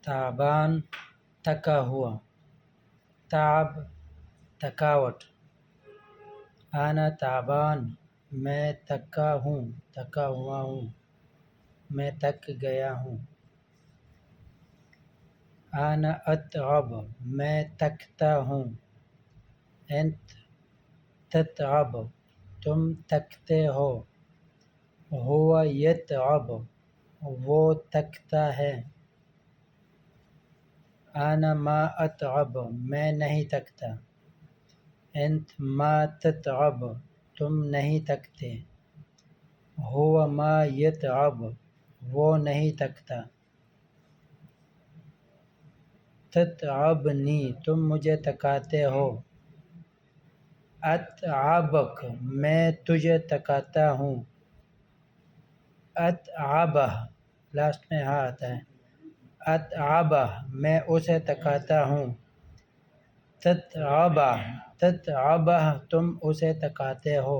تعبان تھکا ہوا، تعب تھکاوٹ، انا تعبان میں تھکا ہوں، تھکا ہوا ہوں، میں تھک گیا ہوں۔ انا اتعب میں تھکتا ہوں، انت تتعب تم تھکتے ہو، هو یتعب وہ تھکتا ہے، انا ما اتعب میں نہیں تھکتا، انت ما تتعب تم نہیں تھکتے، هو ما یتعب وہ نہیں تھکتا، تتعبنی تم مجھے تھکاتے ہو، اتعبک میں تجھے تھکاتا ہوں، اتعبہ لاسٹ میں ہاں آتا ہے، اتعبہ میں اسے تھکاتا ہوں، تتعبہ تتعبہ تم اسے تھکاتے ہو،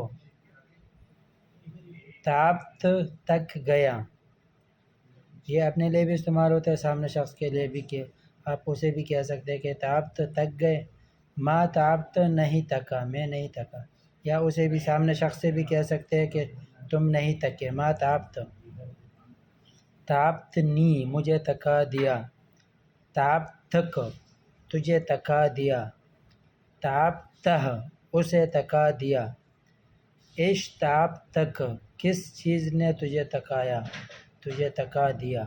تعبت تھک گیا، یہ اپنے لیے بھی استعمال ہوتا ہے، سامنے شخص کے لیے بھی، کہ آپ اسے بھی کہہ سکتے ہیں کہ تعبت تھک گئے، ما تعبت نہیں تھکا میں نہیں تھکا، یا اسے بھی سامنے شخص سے بھی کہہ سکتے ہیں کہ تم نہیں تھکے، ما تعبت، تعبتنی مجھے تھکا دیا، تعبتک تجھے تھکا دیا، تعبتہ اسے تھکا دیا، ايش تعبتک کس چیز نے تجھے تھکایا، تجھے تھکا دیا۔